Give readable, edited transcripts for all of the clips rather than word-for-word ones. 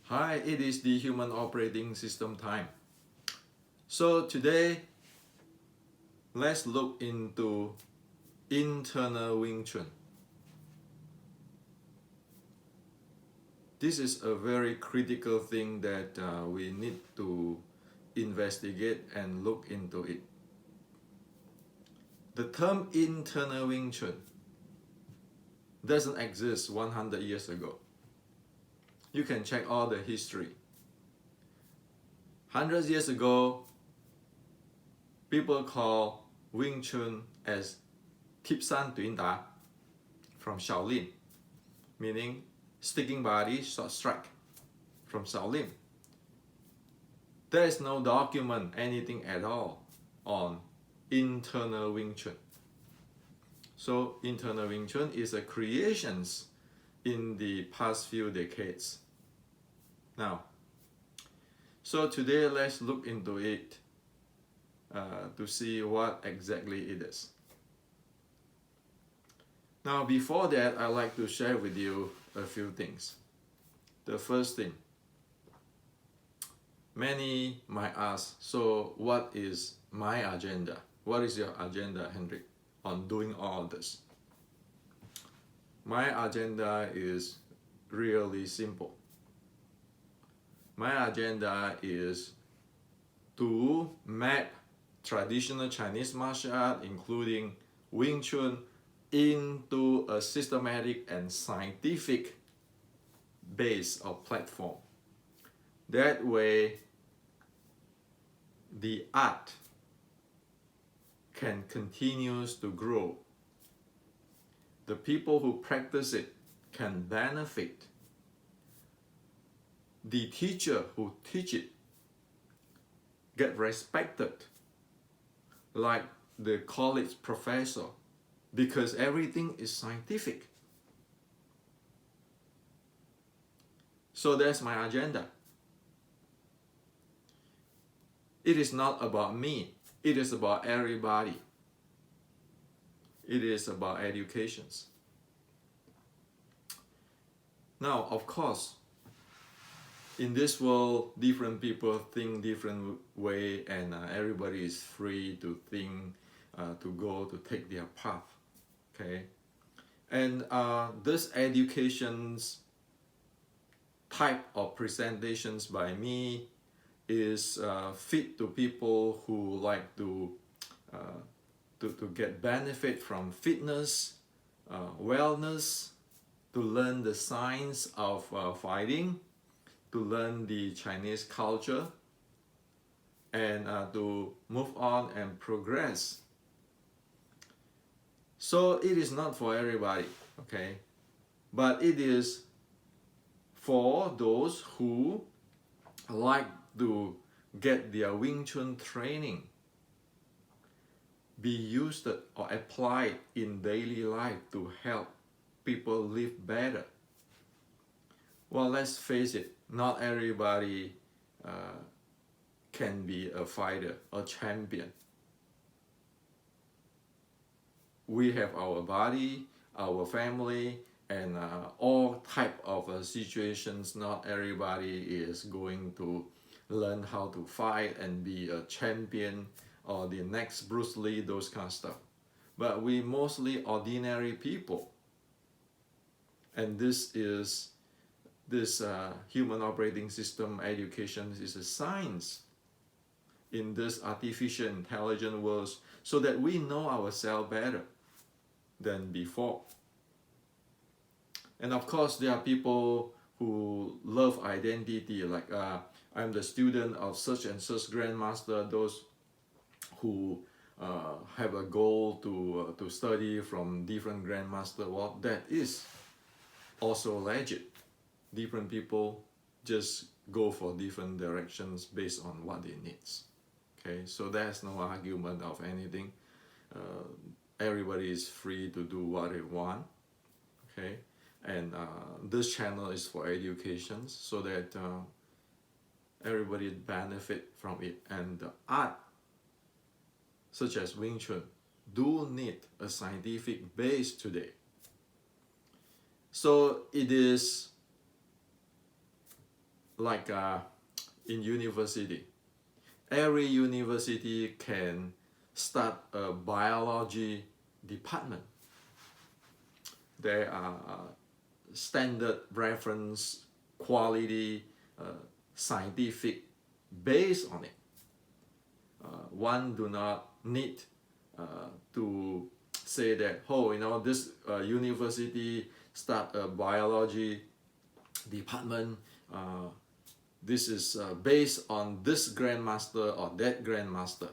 Hi, it is the Human Operating System time. So today, let's look into Internal Wing Chun. This is a very critical thing that we need to investigate and look into it. The term Internal Wing Chun doesn't exist 100 years ago. You can check all the history. Hundreds years ago, people call Wing Chun as Tip San Tuin Da from Shaolin, meaning sticking body, short strike from Shaolin. There is no document, anything at all on Internal Wing Chun. So Internal Wing Chun is a creation in the past few decades. Now, so today let's look into it to see what exactly it is. Now, before that, I'd like to share with you a few things. The first thing, many might ask, so what is my agenda? What is your agenda, Hendrik, on doing all this? My agenda is really simple. My agenda is to map traditional Chinese martial art, including Wing Chun, into a systematic and scientific base or platform. That way, the art can continue to grow. The people who practice it can benefit. The teacher who teach it get respected, like the college professor, because everything is scientific. So that's my agenda. It is not about me. It is about everybody. It is about educations. Now, of course, in this world, different people think different way, and everybody is free to think, to go, to take their path. Okay, and this education's type of presentations by me is fit to people who like to get benefit from fitness, wellness, to learn the science of fighting, to learn the Chinese culture, and to move on and progress. So it is not for everybody, okay? But it is for those who like to get their Wing Chun training be used or applied in daily life to help people live better. Well, let's face it, not everybody can be a fighter or champion. We have our body, our family, and all type of situations. Not everybody is going to learn how to fight and be a champion or the next Bruce Lee, those kind of stuff. But we mostly ordinary people. And this human operating system education is a science in this artificial intelligent world, so that we know ourselves better than before. And of course, there are people who love identity, like I'm the student of such and such grandmaster, those who have a goal to study from different grandmaster. Well, that is also legit. Different people just go for different directions based on what they need. Okay, so there's no argument of anything. Everybody is free to do what they want. Okay, and this channel is for education, so that everybody benefit from it. And the art, such as Wing Chun, do need a scientific base today. So it is like in university, every university can start a biology department. There are standard reference quality scientific based on it. One do not need to say that, oh, this university start a biology department. This is based on this grandmaster or that grandmaster.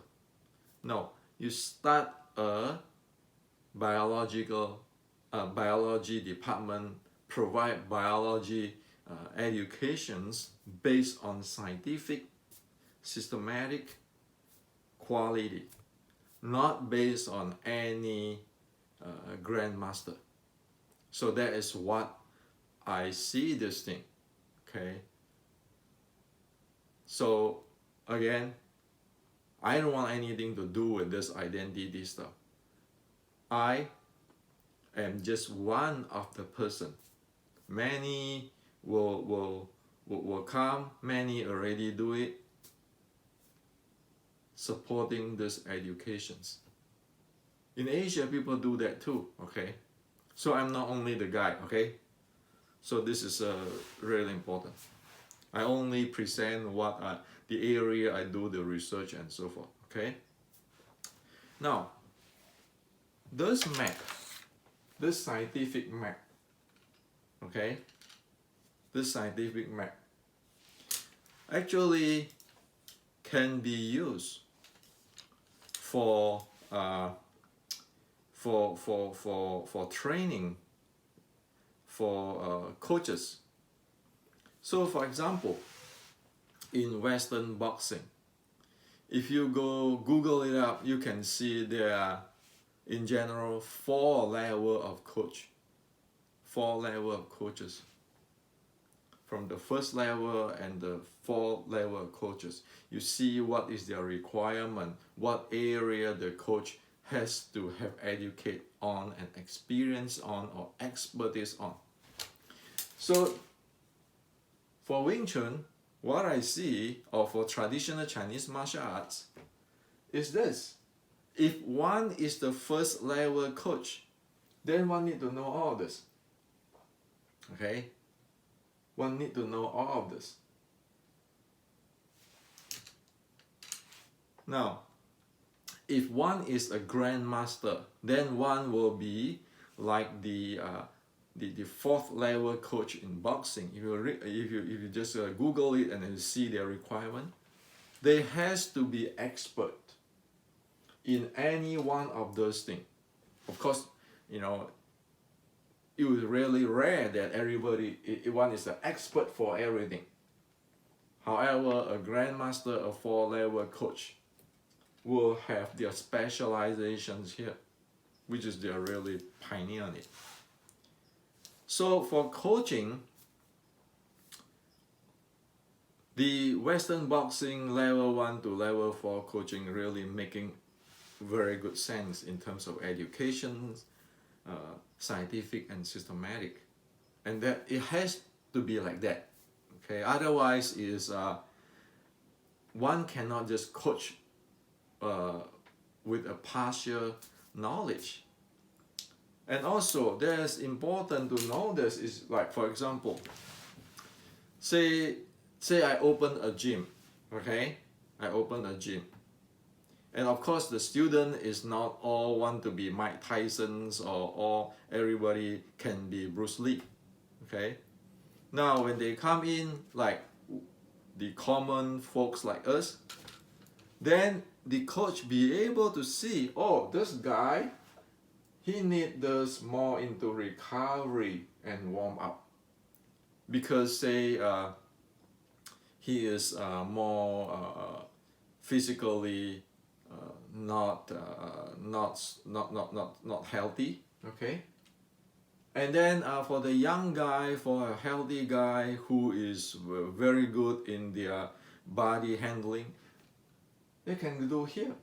No, you start a biology department, provide biology educations based on scientific, systematic quality, not based on any grandmaster. So that is what I see this thing. Okay. So again, I don't want anything to do with this identity stuff. I am just one of the person. Many will come, many already do it, supporting these educations. In Asia, people do that too, okay? So I'm not only the guy, okay? So this is really important. I only present what the area I do the research and so forth, okay? Now, this map, this scientific map, okay? This scientific map actually can be used for training for coaches. So for example, in Western boxing, if you go Google it up, you can see there are in general 4 levels of coach, 4 levels of coaches. From the first level and the 4th level of coaches, you see what is their requirement, what area the coach has to have educate on and experience on or expertise on. So for Wing Chun, what I see, or for traditional Chinese martial arts, is this. If one is the first level coach, then one need to know all of this. Okay? One need to know all of this. Now, if one is a grandmaster, then one will be like the 4th level coach in boxing. If you just Google it and then see their requirement, they has to be expert in any one of those things. Of course, it was really rare that one is an expert for everything. However, a grandmaster, a 4-level coach, will have their specializations here, which is they're really pioneering it. So for coaching, the Western boxing level 1 to level 4 coaching really making very good sense in terms of education, scientific and systematic, and that it has to be like that. Okay, otherwise is one cannot just coach with a partial knowledge. And also, there's important to know this is like, for example, say I open a gym, okay? I open a gym. And of course, the student is not all want to be Mike Tyson's or everybody can be Bruce Lee, okay? Now, when they come in, like the common folks like us, then the coach be able to see, oh, this guy, he need this more into recovery and warm up, because say he is more physically not healthy, okay? And then for the young guy, for a healthy guy who is very good in their body handling, they can do here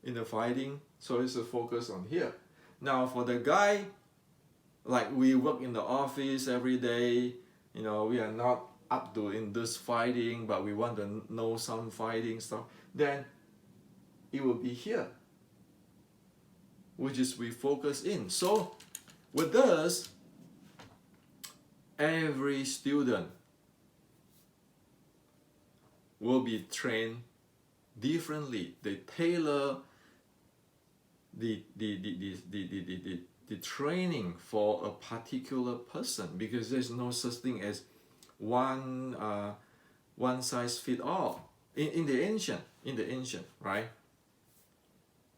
in the fighting. So it's a focus on here. Now for the guy like we work in the office every day, we are not up to in this fighting, but we want to know some fighting stuff, then it will be here, which is we focus in. So with this, every student will be trained differently. They tailor the training for a particular person, because there's no such thing as one size fit all in the ancient, right?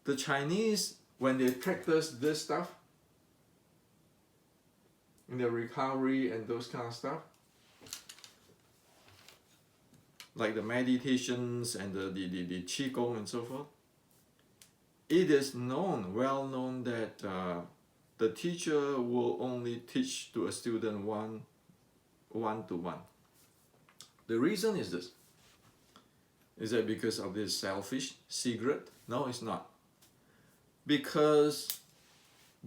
The Chinese, when they practice this stuff in the recovery and those kind of stuff, like the meditations and the qigong and so forth, it is well known that the teacher will only teach to a student one to one. The reason is this. Is that because of this selfish secret? No, it's not. Because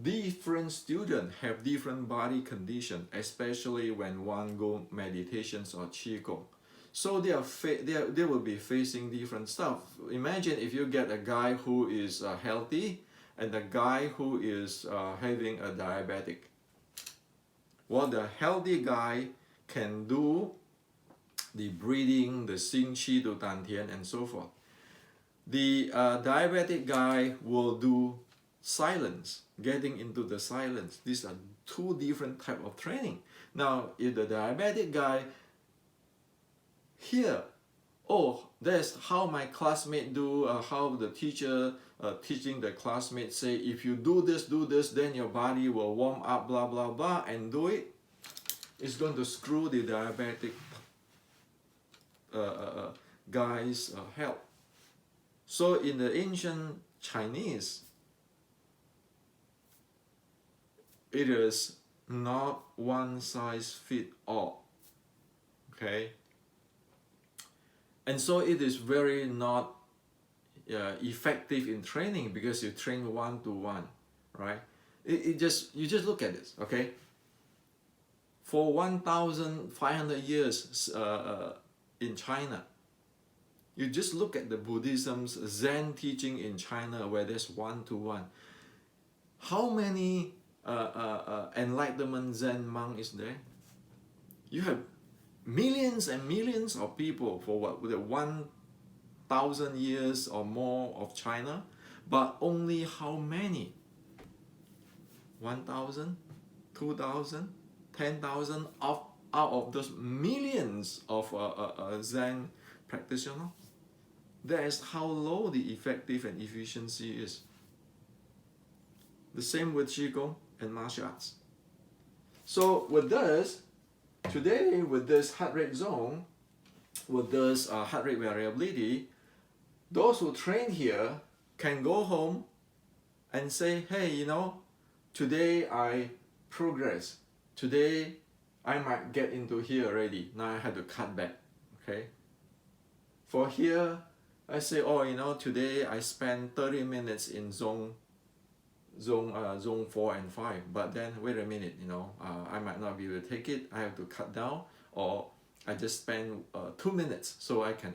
different students have different body condition, especially when one go meditations or qigong. So they will be facing different stuff. Imagine if you get a guy who is healthy and a guy who is having a diabetic. Well, the healthy guy can do the breathing, the Xing Qi to Dan Tian and so forth. The diabetic guy will do silence, getting into the silence. These are two different type of training. Now, if the diabetic guy here, oh, that's how my classmate do, how the teacher teaching the classmate say, if you do this, then your body will warm up, blah, blah, blah, and do it. It's going to screw the diabetic guy's health. So in the ancient Chinese, it is not one size fit all. Okay? And so it is very not effective in training, because you train one to one, right? You just look at this, okay? For 1,500 years in China, you just look at the Buddhism's Zen teaching in China, where there's one to one. How many enlightenment Zen monk is there? You have millions and millions of people for what, the 1,000 years or more of China, but only how many? 1,000, 2,000, 10,000 out of those millions of Zen practitioners. That is how low the effective and efficiency is. The same with Qigong and martial arts. So with this, today with this heart rate zone, with this heart rate variability, those who train here can go home and say, hey, today I progress. Today I might get into here already. Now I had to cut back. Okay. For here, I say, today I spend 30 minutes in zone 4 and 5, but then wait a minute, I might not be able to take it. I have to cut down, or I just spend 2 minutes so I can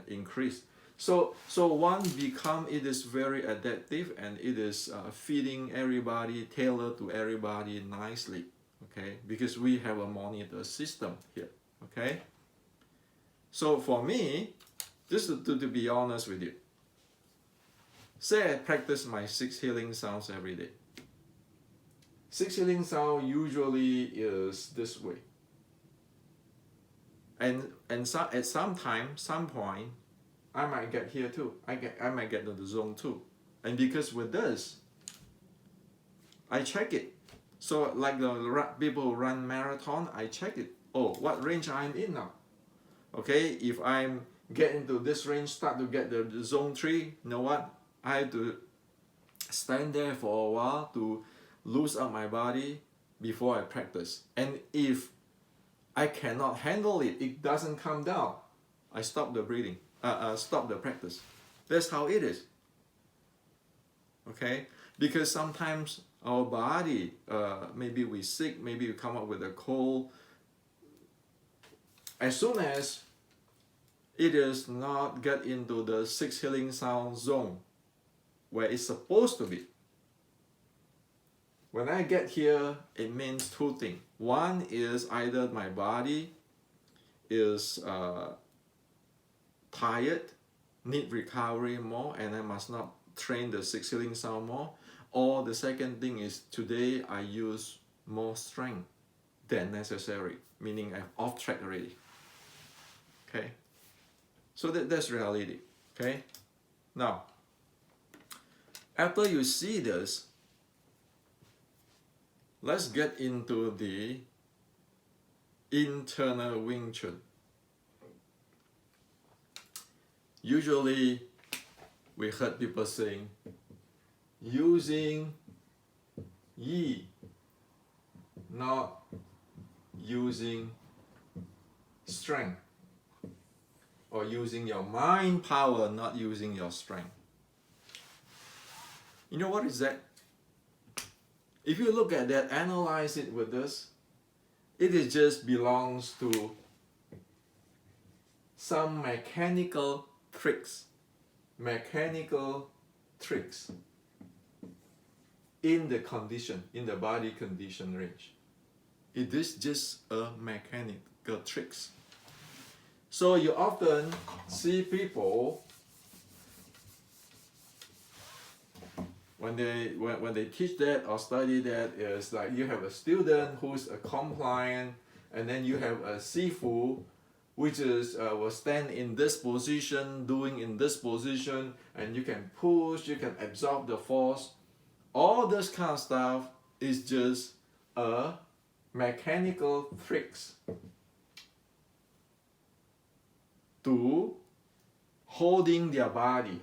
increase. So it is very adaptive, and it is feeding everybody, tailored to everybody nicely. Okay, because we have a monitor system here. Okay. So for me, just to be honest with you, say I practice my 6 healing sounds every day. 6 healing sound usually is this way. And so at some point, I might get here too. I might get to the zone 2. And because with this, I check it. So like the people who run marathon, I check it. Oh, what range I'm in now? Okay, if I'm getting to this range, start to get the zone 3, you know what? I have to stand there for a while to loosen up my body before I practice. And if I cannot handle it, it doesn't come down, I stop the breathing, stop the practice. That's how it is. Okay, because sometimes our body, maybe we sick, maybe we come up with a cold. As soon as it is not get into the six healing sound zone where it's supposed to be, when I get here, it means two things. One is either my body is tired, need recovery more, and I must not train the six healing sound more. Or the second thing is today I use more strength than necessary, meaning I'm off track already. Okay, so that's reality. Okay, now after you see this, let's get into the internal Wing Chun. Usually we heard people saying using yi, not using strength, or using your mind power, not using your strength. You know what is that? If you look at that, analyze it with us, it is just belongs to some mechanical tricks in the condition, in the body condition range. It is just a mechanical tricks. So you often see people when they teach that or study that, is like you have a student who's a compliant, and then you have a sifu which is will stand in this position, doing in this position, and you can push, you can absorb the force. All this kind of stuff is just a mechanical tricks to holding their body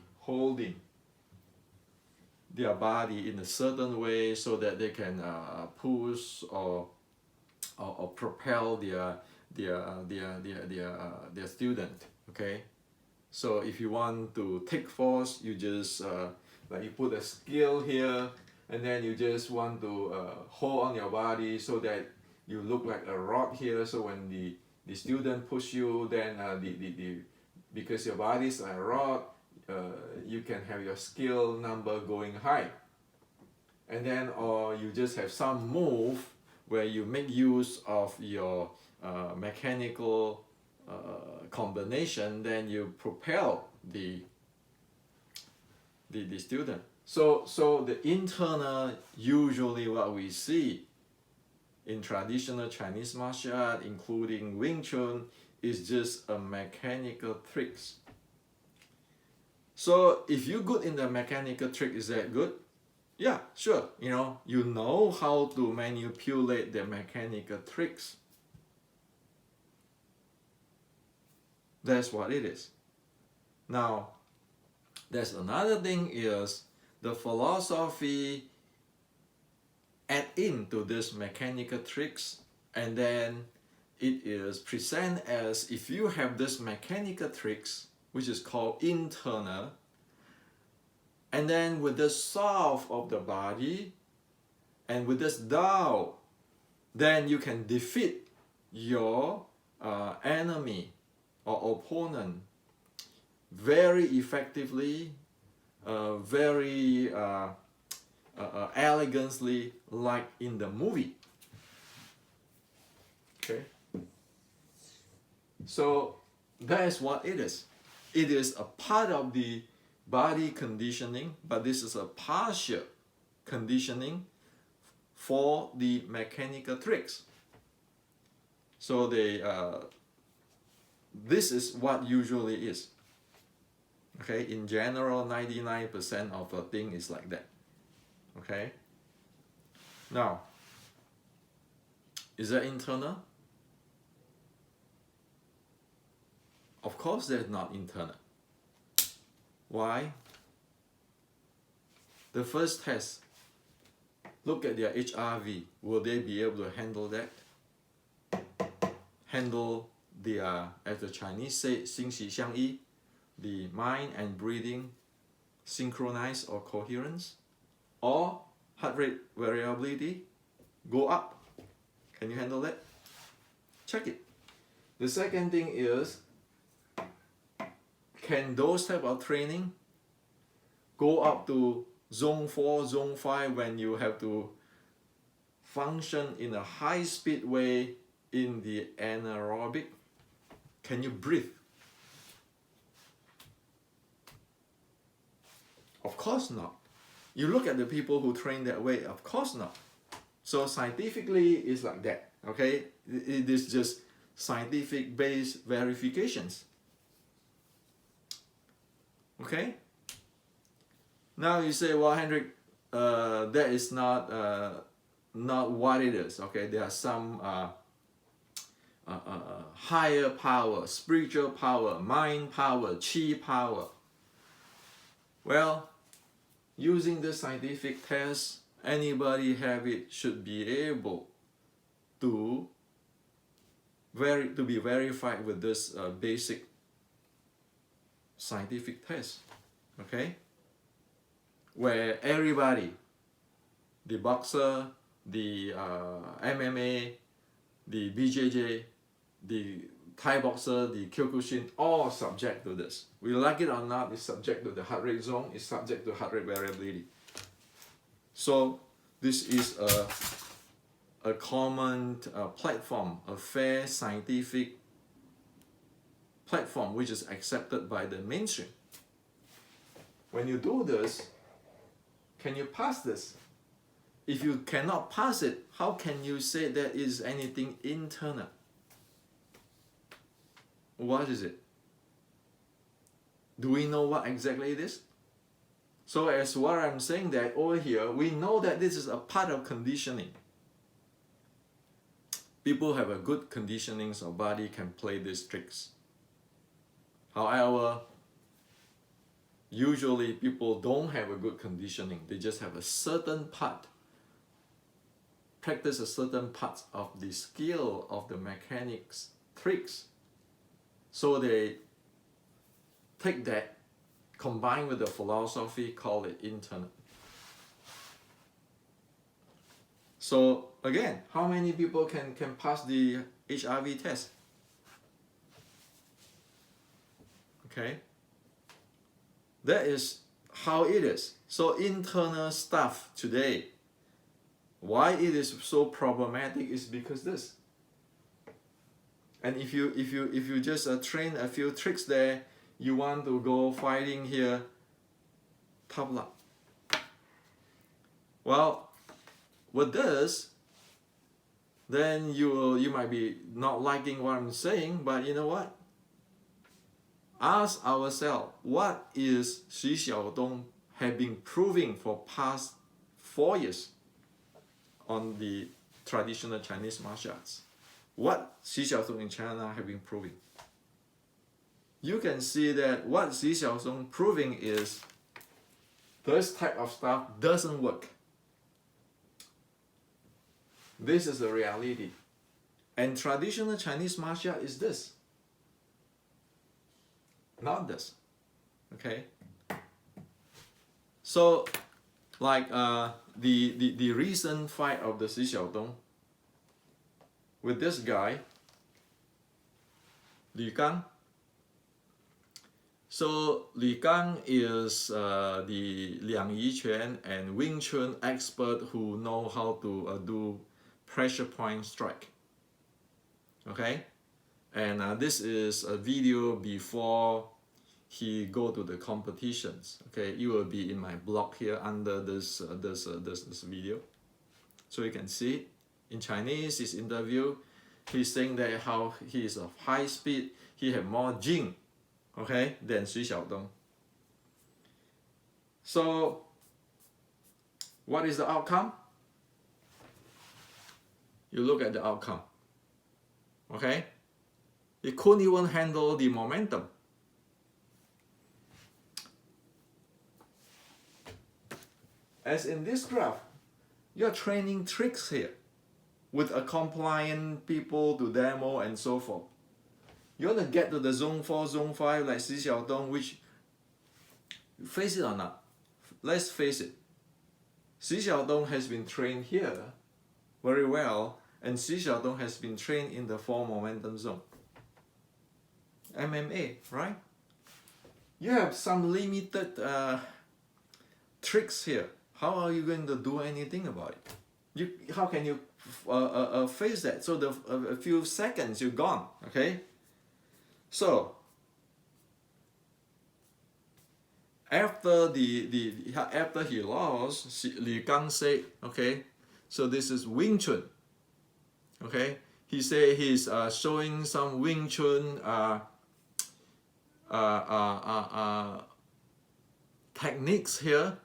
in a certain way so that they can push or propel their student. Okay, so if you want to take force, you just like you put a skill here, and then you just want to hold on your body so that you look like a rod here. So when the student push you, then because your body is a rod, you can have your skill number going high. And then, or you just have some move where you make use of your mechanical combination, then you propel the student. So the internal, usually what we see in traditional Chinese martial art, including Wing Chun, is just a mechanical tricks. So if you're good in the mechanical trick, is that good? Yeah, sure. You know how to manipulate the mechanical tricks. That's what it is. Now, there's another thing is the philosophy add into this mechanical tricks, and then it is present as if you have this mechanical tricks, which is called internal, and then with the soft of the body and with this Tao, then you can defeat your enemy or opponent very effectively, very elegantly, like in the movie. Okay, so that is what it is. It is a part of the body conditioning, but this is a partial conditioning for the mechanical tricks. So this is what usually is. Okay, in general, 99% of the thing is like that. Okay. Now, is that internal? Of course, that's not internal. Why? The first test, look at their HRV. Will they be able to handle that? Handle their, as the Chinese say, 心息相依, the mind and breathing synchronized or coherence? Or heart rate variability go up. Can you handle that? Check it. The second thing is, can those type of training go up to zone 4, zone 5 when you have to function in a high speed way in the anaerobic? Can you breathe? Of course not. You look at the people who train that way, of course not. So scientifically, it's like that, okay? It is just scientific based verifications. Okay? Now you say, well, Hendrik, that is not what it is, okay? There are some higher power, spiritual power, mind power, chi power. Well, using the scientific test, anybody have it should be able to be verified with this basic scientific test, okay? Where everybody, the boxer, the MMA, the BJJ, the Thai boxer, the Kyokushin, all subject to this. We like it or not, it's subject to the heart rate zone, it's subject to heart rate variability. So this is a common platform, a fair scientific platform which is accepted by the mainstream. When you do this, can you pass this? If you cannot pass it, how can you say that is anything internal? What is it? Do we know what exactly it is? So as what I'm saying that over here, we know that this is a part of conditioning. People have a good conditioning, so body can play these tricks. However, usually people don't have a good conditioning. They just have a certain part, practice a certain part of the skill of the mechanics, tricks. So they take that, combine with the philosophy, call it internal. So again, how many people can pass the HRV test? Okay, that is how it is. So internal stuff today, why it is so problematic is because this. And if you just train a few tricks there, you want to go fighting here, tough luck. Well, with this, then you might be not liking what I'm saying, but you know what? Ask ourselves, what is Xu Xiaodong have been proving for past 4 years on the traditional Chinese martial arts? What Xu Xiaodong in China have been proving? You can see that what Xu Xiaodong proving is this type of stuff doesn't work. This is the reality. And traditional Chinese martial art is this. Not this. Okay? So, like the recent fight of the Xu Xiaodong with this guy, Li Gang. So Li Gang is the Liang Yiquan and Wing Chun expert who know how to do pressure point strike. Okay, and this is a video before he go to the competitions. Okay, it will be in my blog here under this video, so you can see it. In Chinese, his interview, he's saying that how he is of high speed, he have more jing, okay, than Xu Xiaodong. So, what is the outcome? You look at the outcome, okay? He couldn't even handle the momentum. As in this graph, you're training tricks here with a compliant people to demo and so forth. You want to get to the zone 4, zone 5 like Xu Xiaodong, which, face it or not, let's face it, Xi Xiaodong has been trained here very well, and Xi Xiaodong has been trained in the 4 momentum zone. MMA, right? You have some limited tricks here. How are you going to do anything about it? How can you face that? So a few seconds you're gone. Okay. So after after he lost, Li Gang said, okay, so this is Wing Chun. Okay, he said he's showing some Wing Chun techniques here.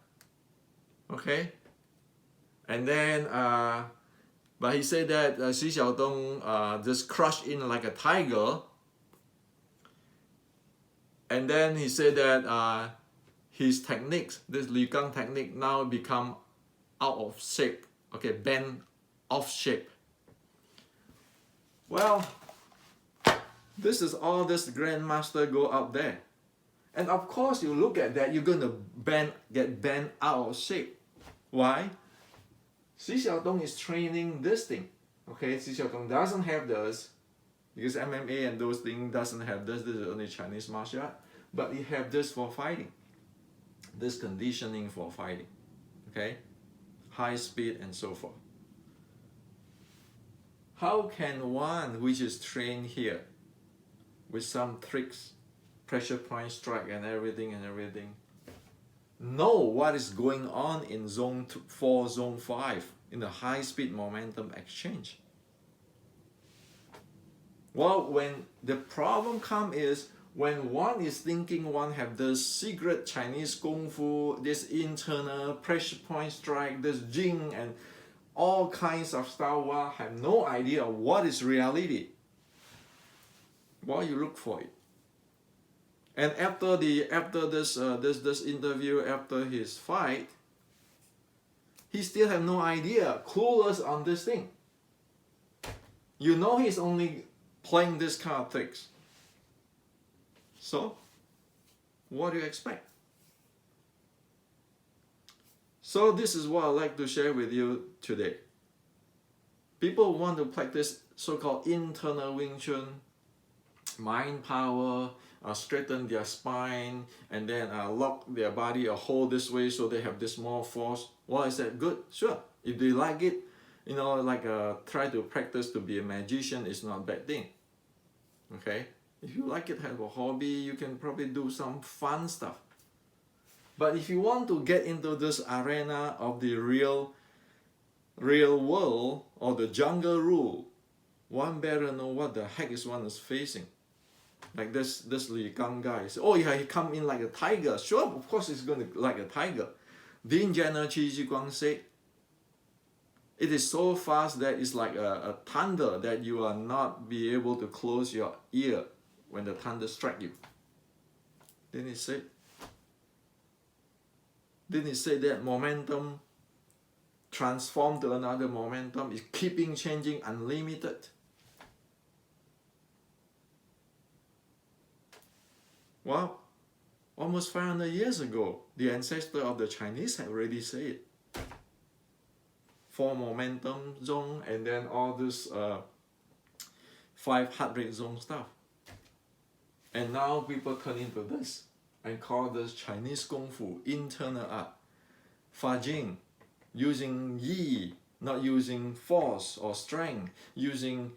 Okay, and then but he said that Xi Xiaodong just crushed in like a tiger, and then he said that his techniques, this Li Gang technique, now become out of shape. Okay, bent off shape. Well, this is all this grandmaster go out there, and of course you look at that, you're going to get bent out of shape. Why? Xi Xiaodong is training this thing. Okay, Xi Xiaodong doesn't have this, because MMA and those things doesn't have this. This is only Chinese martial art, but you have this for fighting, this conditioning for fighting. Okay, high speed and so forth. How can one which is trained here with some tricks, pressure point strike and everything know what is going on in zone 4, zone 5 in the high speed momentum exchange? Well, when the problem comes is when one is thinking one have this secret Chinese Kung Fu, this internal pressure point strike, this Jing and all kinds of style, one have no idea what is reality. Well, you look for it. And after this interview, after his fight, he still have no idea, clueless on this thing. You know he's only playing this kind of tricks. So, what do you expect? So this is what I'd like to share with you today. People want to practice so-called internal Wing Chun, mind power, straighten their spine, and then lock their body or hold this way so they have this more force. Well, is that good? Sure. If they like it, you know, like try to practice to be a magician is not a bad thing. Okay? If you like it, have a hobby, you can probably do some fun stuff. But if you want to get into this arena of the real world or the jungle rule, one better know what the heck is one is facing. Like this Li Gang guy. Oh yeah, he come in like a tiger. Sure, of course he's going to like a tiger. Ding General Qi Ji Guang said, it is so fast that it's like a thunder that you are not be able to close your ear when the thunder strike you. Didn't he say that momentum transform to another momentum is keeping changing, unlimited? Well, almost 500 years ago, the ancestor of the Chinese had already said it. 4 momentum zone and then all this 5 heart rate zone stuff. And now people turn into this and call this Chinese Kung Fu, internal art. Fa Jing, using Yi, not using force or strength, using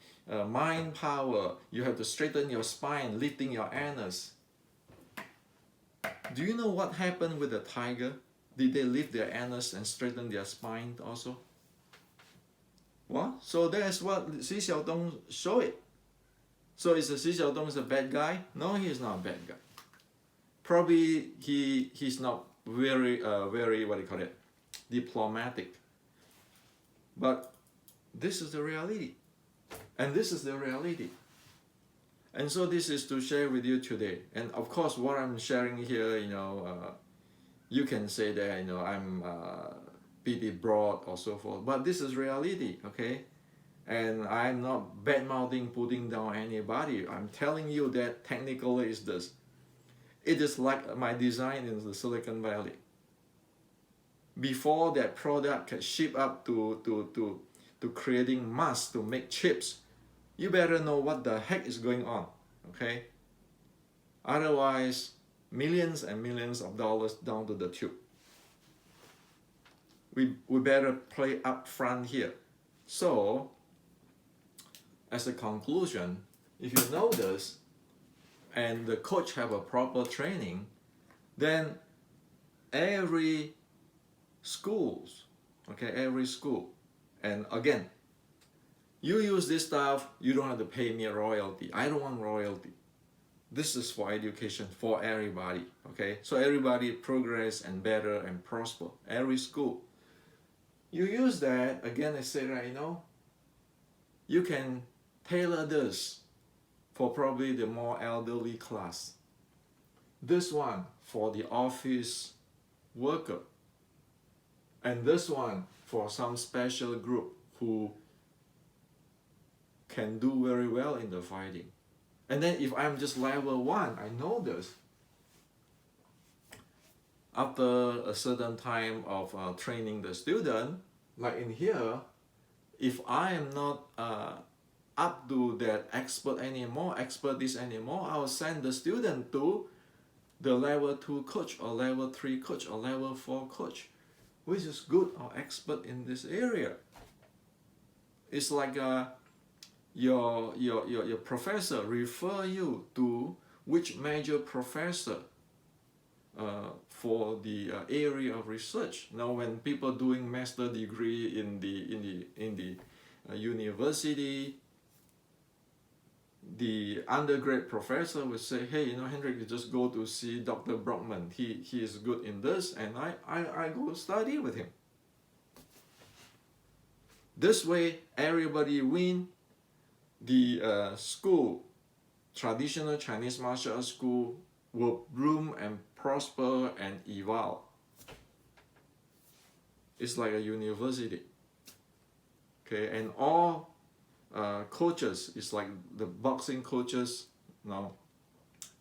mind power. You have to straighten your spine, lifting your anus. Do you know what happened with the tiger? Did they lift their anus and straighten their spine also? Well, so that's what Xi Xiaodong showed it. So is Xi Xiaodong a bad guy? No, he is not a bad guy. Probably he's not very what do you call it, diplomatic. But this is the reality, and this is the reality. And so this is to share with you today. And of course, what I'm sharing here, you know, you can say that, you know, I'm pretty broad or so forth, but this is reality, okay? And I'm not bad-mouthing, putting down anybody. I'm telling you that technically is this. It is like my design in the Silicon Valley. before that product can ship up to creating mass to make chips, you better know what the heck is going on, okay? Otherwise, millions and millions of dollars down to the tube. We better play up front here. So, as a conclusion, if you know this, and the coach have a proper training, then every schools, okay, every school, and again, you use this stuff, you don't have to pay me a royalty. I don't want royalty. This is for education for everybody, okay? So everybody progress and better and prosper. Every school. You use that, again, I say right now, you can tailor this for probably the more elderly class. This one for the office worker. And this one for some special group who can do very well in the fighting. And then if I'm just level 1, I know this. After a certain time of training the student, like in here, if I am not up to that expertise anymore, I will send the student to the level 2 coach or level 3 coach or level 4 coach, which is good or expert in this area. It's like your professor refer you to which major professor for the area of research. Now, when people doing master degree in the university, the undergrad professor would say, hey, you know, Hendrik, you just go to see Dr. Brockman. He is good in this, and I go study with him. This way, everybody win. The school, traditional Chinese martial arts school, will bloom and prosper and evolve. It's like a university. Okay, and all coaches, it's like the boxing coaches now,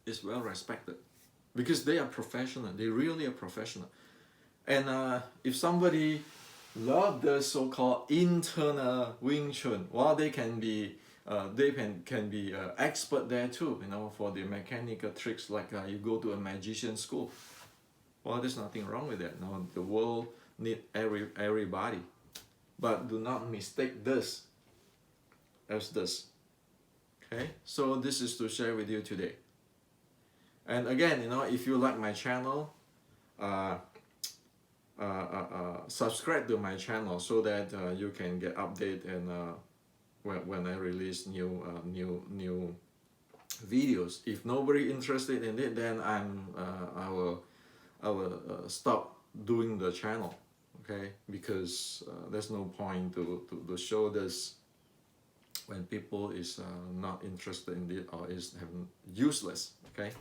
is well respected because they are professional. They really are professional. And if somebody love the so-called internal Wing Chun, well, they can be expert there too, you know, for the mechanical tricks, like you go to a magician school. Well, there's nothing wrong with that. No, the world need everybody, but do not mistake this as this. Okay, so this is to share with you today. And again, you know, if you like my channel, subscribe to my channel so that you can get update and when I release new videos. If nobody interested in it, then I will stop doing the channel, okay? Because there's no point to show this when people is not interested in it or is useless, okay?